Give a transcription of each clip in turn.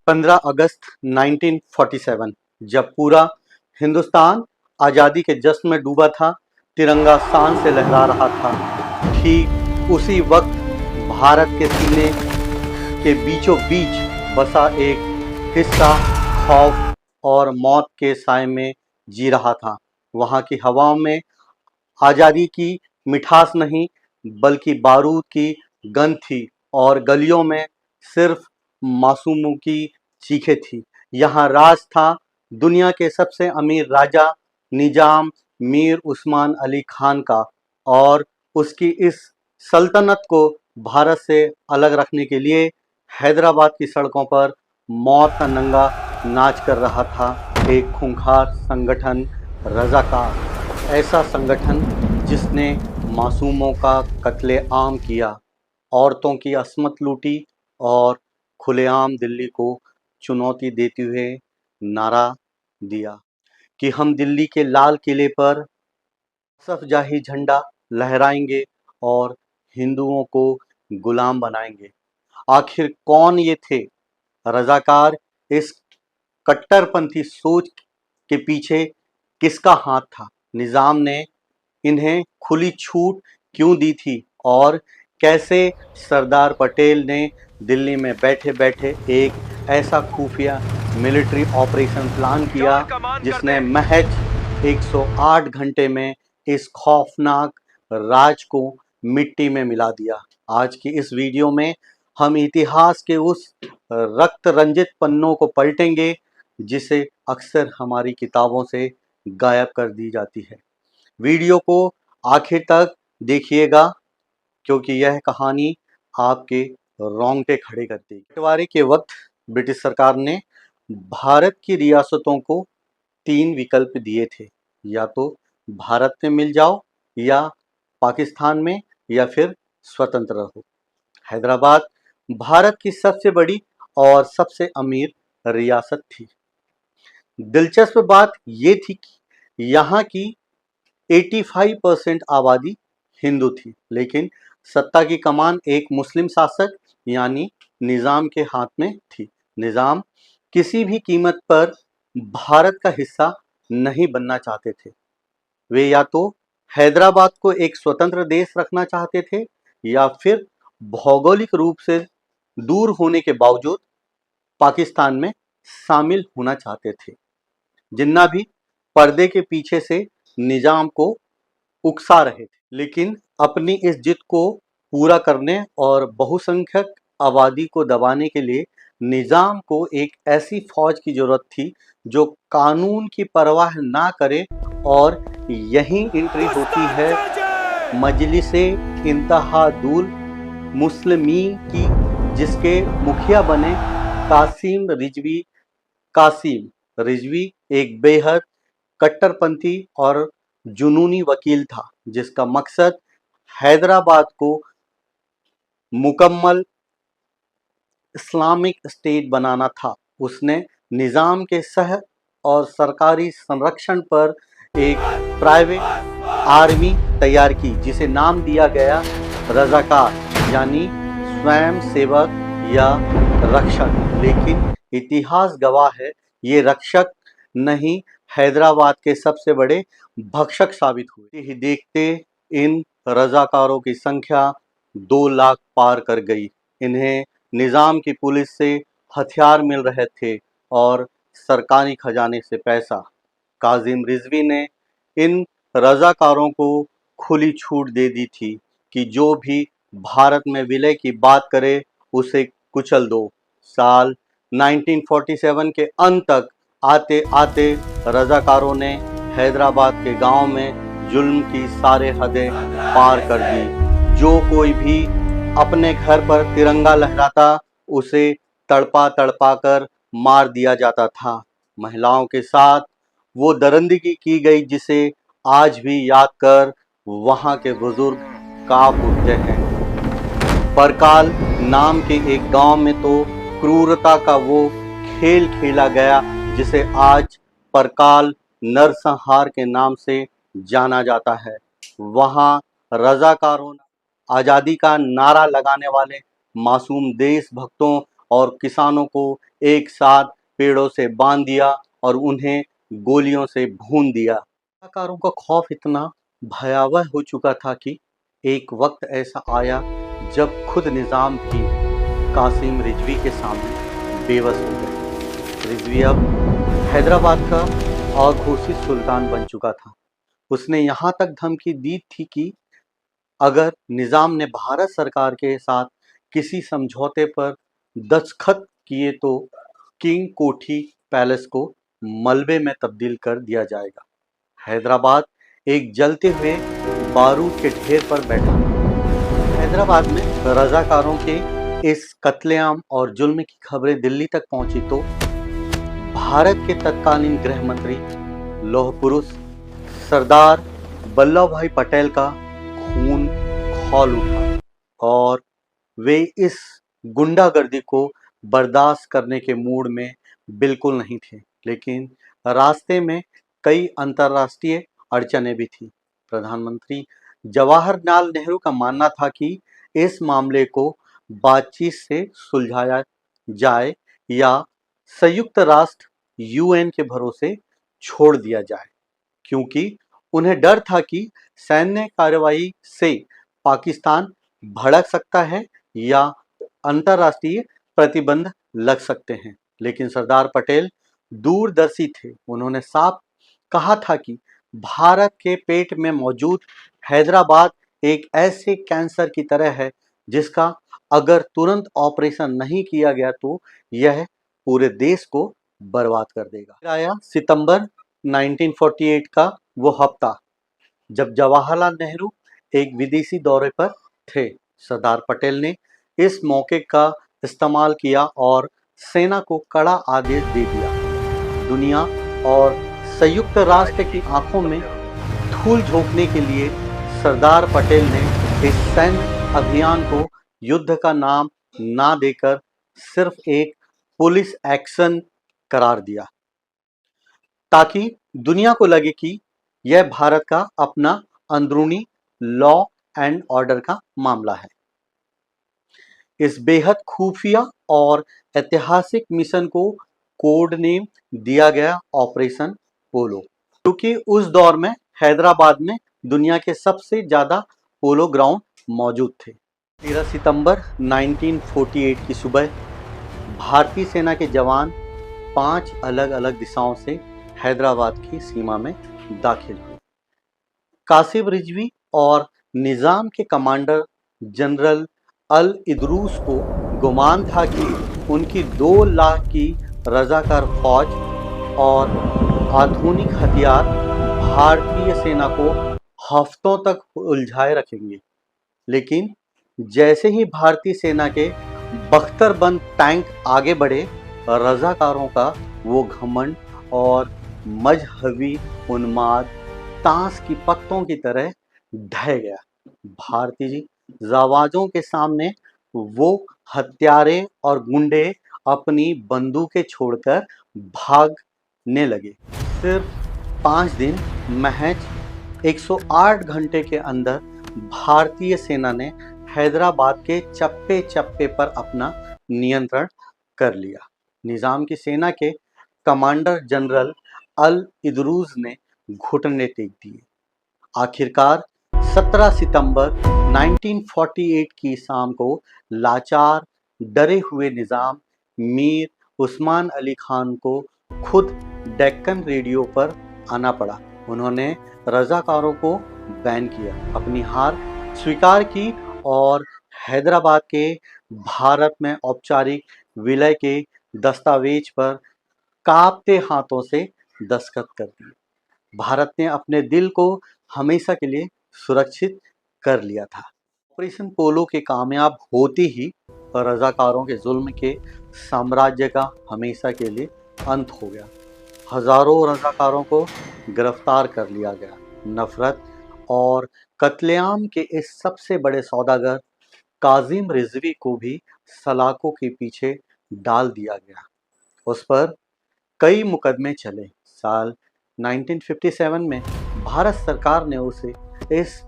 15 अगस्त 1947 जब पूरा हिंदुस्तान आज़ादी के जश्न में डूबा था, तिरंगा शान से लहरा रहा था। ठीक उसी वक्त भारत के सीने के बीचों बीच बसा एक हिस्सा खौफ और मौत के साए में जी रहा था। वहाँ की हवाओं में आज़ादी की मिठास नहीं बल्कि बारूद की गंध थी और गलियों में सिर्फ मासूमों की चीखें थी। यहाँ राज था दुनिया के सबसे अमीर राजा निजाम मीर उस्मान अली खान का, और उसकी इस सल्तनत को भारत से अलग रखने के लिए हैदराबाद की सड़कों पर मौत का नंगा नाच कर रहा था एक खूंखार संगठन, रज़ाकार। ऐसा संगठन जिसने मासूमों का कत्लेआम किया, औरतों की असमत लूटी और खुलेआम दिल्ली को चुनौती देते हुए नारा दिया कि हम दिल्ली के लाल किले पर सफजाही झंडा लहराएंगे और हिंदुओं को गुलाम बनाएंगे। आखिर कौन ये थे रज़ाकार? इस कट्टरपंथी सोच के पीछे किसका हाथ था? निज़ाम ने इन्हें खुली छूट क्यों दी थी और कैसे सरदार पटेल ने दिल्ली में बैठे बैठे एक ऐसा खुफिया मिलिट्री ऑपरेशन प्लान किया जिसने महज 108 घंटे में इस खौफनाक राज को मिट्टी में मिला दिया। आज की इस वीडियो में हम इतिहास के उस रक्त रंजित पन्नों को पलटेंगे जिसे अक्सर हमारी किताबों से गायब कर दी जाती है। वीडियो को आखिर तक देखिएगा क्योंकि यह कहानी आपके रोंगटे खड़े कर देगी। बंटवारे के वक्त ब्रिटिश सरकार ने भारत की रियासतों को 3 विकल्प दिए थे, या तो भारत में मिल जाओ, या पाकिस्तान में, या फिर स्वतंत्र रहो। हैदराबाद भारत की सबसे बड़ी और सबसे अमीर रियासत थी। दिलचस्प बात ये थी कि यहाँ की 85% आबादी हिंदू थी, लेकिन सत्ता की कमान एक मुस्लिम शासक यानी निज़ाम के हाथ में थी। निज़ाम किसी भी कीमत पर भारत का हिस्सा नहीं बनना चाहते थे। वे या तो हैदराबाद को एक स्वतंत्र देश रखना चाहते थे या फिर भौगोलिक रूप से दूर होने के बावजूद पाकिस्तान में शामिल होना चाहते थे। जिन्ना भी पर्दे के पीछे से निजाम को उकसा रहे थे, लेकिन अपनी इस जिद को पूरा करने और बहुसंख्यक आबादी को दबाने के लिए निजाम को एक ऐसी फौज की जरूरत थी जो कानून की परवाह ना करे। और यहीं एंट्री होती है मजलिसे इत्तेहादुल मुस्लिमीन की, जिसके मुखिया बने कासिम रिजवी। कासिम रिजवी एक बेहद कट्टरपंथी और जुनूनी वकील था जिसका मकसद हैदराबाद को मुकम्मल इस्लामिक स्टेट बनाना था। उसने निज़ाम के सह और सरकारी संरक्षण पर एक प्राइवेट आर्मी तैयार की जिसे नाम दिया गया रज़ाकार, यानी स्वयं सेवक या रक्षक। लेकिन इतिहास गवाह है ये रक्षक नहीं, हैदराबाद के सबसे बड़े भक्षक साबित हुए। ही देखते इन रज़ाकारों की संख्या 2 लाख पार कर गई। इन्हें निज़ाम की पुलिस से हथियार मिल रहे थे और सरकारी खजाने से पैसा। कासिम रिजवी ने इन रज़ाकारों को खुली छूट दे दी थी कि जो भी भारत में विलय की बात करे उसे कुचल दो। साल 1947 के अंत तक आते आते रज़ाकारों ने हैदराबाद के गांव में जुल्म की सारे हदें पार कर दी। जो कोई भी अपने घर पर तिरंगा लहराता उसे तड़पा तड़पा कर मार दिया जाता था। महिलाओं के साथ वो दरिंदगी की गई जिसे आज भी याद कर वहाँ के बुजुर्ग कांप उठते हैं। परकाल नाम के एक गांव में तो क्रूरता का वो खेल खेला गया जिसे आज परकाल नरसंहार के नाम से जाना जाता है। वहाँ रज़ाकारों, आज़ादी का नारा लगाने वाले मासूम देशभक्तों और किसानों को एक साथ पेड़ों से बांध दिया और उन्हें गोलियों से भून दिया। रजाकारों का खौफ इतना भयावह हो चुका था कि एक वक्त ऐसा आया जब खुद निजाम भी कासिम रिजवी के सामने बेबस हो गए। रिजवी अब हैदराबाद का अघोषित सुल्तान बन चुका था। उसने यहाँ तक धमकी दी थी कि अगर निजाम ने भारत सरकार के साथ किसी समझौते पर दस्तखत किए तो किंग कोठी पैलेस को मलबे में तब्दील कर दिया जाएगा। हैदराबाद एक जलते हुए बारूद के ढेर पर बैठा था। हैदराबाद में रजाकारों के इस कत्लेआम और जुल्म की खबरें दिल्ली तक पहुंची तो भारत के तत्कालीन गृह मंत्री लौह पुरुष सरदार वल्लभ भाई पटेल का खून खौल उठा और वे इस गुंडागर्दी को बर्दाश्त करने के मूड में बिल्कुल नहीं थे। लेकिन रास्ते में कई अंतर्राष्ट्रीय अड़चनें भी थी। प्रधानमंत्री जवाहरलाल नेहरू का मानना था कि इस मामले को बातचीत से सुलझाया जाए या संयुक्त राष्ट्र यूएन के भरोसे छोड़ दिया जाए, क्योंकि उन्हें डर था कि सैन्य कार्रवाई से पाकिस्तान भड़क सकता है या अंतर्राष्ट्रीय प्रतिबंध लग सकते हैं। लेकिन सरदार पटेल दूरदर्शी थे। उन्होंने साफ कहा था कि भारत के पेट में मौजूद हैदराबाद एक ऐसे कैंसर की तरह है जिसका अगर तुरंत ऑपरेशन नहीं किया गया तो यह पूरे देश को बर्बाद कर देगा। आया सितंबर 1948 का वो हफ्ता जब जवाहरलाल नेहरू एक विदेशी दौरे पर थे। सरदार पटेल ने इस मौके का इस्तेमाल किया और सेना को कड़ा आदेश दे दिया। दुनिया और संयुक्त राष्ट्र की आंखों में धूल झोंकने के लिए सरदार पटेल ने इस सैन्य अभियान को युद्ध का नाम ना देकर सिर्फ एक पुलिस एक्शन करार दिया, ताकि दुनिया को लगे कि यह भारत का अपना अंदरूनी लॉ एंड ऑर्डर का मामला है। इस बेहद खुफिया और ऐतिहासिक मिशन को कोड नेम दिया गया ऑपरेशन पोलो, क्योंकि उस दौर में हैदराबाद में दुनिया के सबसे ज्यादा पोलो ग्राउंड मौजूद थे। 13 सितंबर 1948 की सुबह भारतीय सेना के जवान 5 अलग अलग दिशाओं से हैदराबाद की सीमा में दाखिल हुए। कासिम रिजवी और निजाम के कमांडर जनरल अल इदरूस को गुमान था कि उनकी 2 लाख की रजाकार फौज और आधुनिक हथियार भारतीय सेना को हफ्तों तक उलझाए रखेंगे। लेकिन जैसे ही भारतीय सेना के बख्तरबंद टैंक आगे बढ़े, रजाकारों का वो घमंड और मजहबी उन्माद ताश की पत्तों की तरह ढह गया। भारतीय जाबाजों के सामने वो हत्यारे और गुंडे अपनी बंदूकें छोड़कर भागने लगे। सिर्फ 5 दिन महज 108 घंटे के अंदर भारतीय सेना ने हैदराबाद के चप्पे चप्पे पर अपना नियंत्रण कर लिया। निजाम की सेना के कमांडर जनरल अल इदरूस ने घुटने टेक दिए। आखिरकार 17 सितंबर 1948 की शाम को लाचार डरे हुए निजाम मीर उस्मान अली खान को खुद डेक्कन रेडियो पर आना पड़ा। उन्होंने रजाकारों को बैन किया, अपनी हार स्वीकार की और हैदराबाद के भारत में औपचारिक विलय के दस्तावेज पर कांपते हाथों से दस्तखत कर दिए। भारत ने अपने दिल को हमेशा के लिए सुरक्षित कर लिया था। ऑपरेशन पोलो के कामयाब होते ही रजाकारों के जुल्म के साम्राज्य का हमेशा के लिए अंत हो गया। हजारों रजाकारों को गिरफ्तार कर लिया गया। नफरत और कत्लेआम के इस सबसे बड़े सौदागर कासिम रिजवी को भी सलाखों के पीछे डाल दिया गया। उस पर कई मुकदमे चले। साल 1957 में भारत सरकार ने उसे इस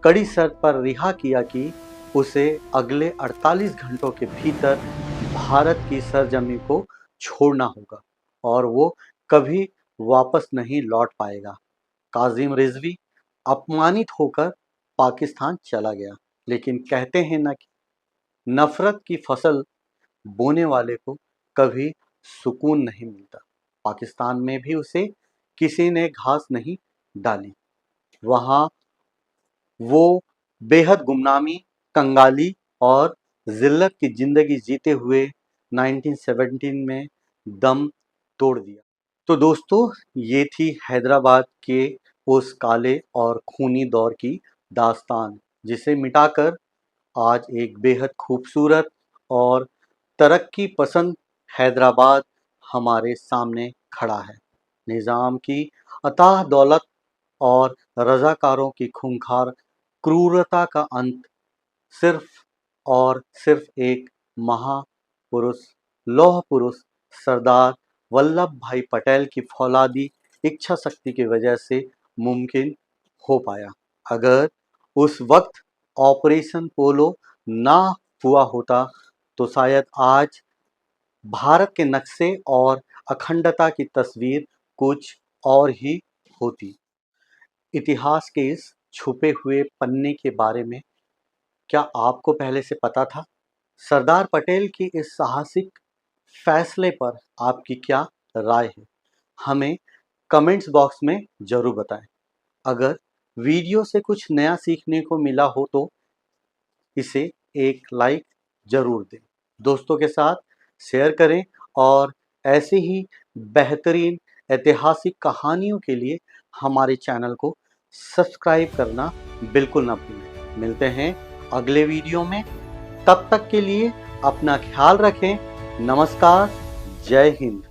कड़ी शर्त पर रिहा किया कि उसे अगले 48 घंटों के भीतर भारत की सरजमी को छोड़ना होगा और वो कभी वापस नहीं लौट पाएगा। काजिम रिजवी अपमानित होकर पाकिस्तान चला गया, लेकिन कहते हैं ना कि नफरत की फसल बोने वाले को कभी सुकून नहीं मिलता। पाकिस्तान में भी उसे किसी ने घास नहीं डाली। वहाँ वो बेहद गुमनामी, कंगाली और जिल्लत की जिंदगी जीते हुए 1917 में दम तोड़ दिया। तो दोस्तों, ये थी हैदराबाद के उस काले और खूनी दौर की दास्तान, जिसे मिटाकर आज एक बेहद खूबसूरत और तरक्की पसंद हैदराबाद हमारे सामने खड़ा है। निज़ाम की अथाह दौलत और रज़ाकारों की खूंखार क्रूरता का अंत सिर्फ और सिर्फ एक महापुरुष, लौह पुरुष सरदार वल्लभ भाई पटेल की फौलादी इच्छा शक्ति की वजह से मुमकिन हो पाया। अगर उस वक्त ऑपरेशन पोलो ना हुआ होता तो शायद आज भारत के नक्शे और अखंडता की तस्वीर कुछ और ही होती। इतिहास के इस छुपे हुए पन्ने के बारे में क्या आपको पहले से पता था? सरदार पटेल की इस साहसिक फैसले पर आपकी क्या राय है? हमें कमेंट्स बॉक्स में ज़रूर बताएं। अगर वीडियो से कुछ नया सीखने को मिला हो तो इसे एक लाइक ज़रूर दें, दोस्तों के साथ शेयर करें और ऐसे ही बेहतरीन ऐतिहासिक कहानियों के लिए हमारे चैनल को सब्सक्राइब करना बिल्कुल ना भूलें। मिलते हैं अगले वीडियो में, तब तक के लिए अपना ख्याल रखें। नमस्कार, जय हिंद।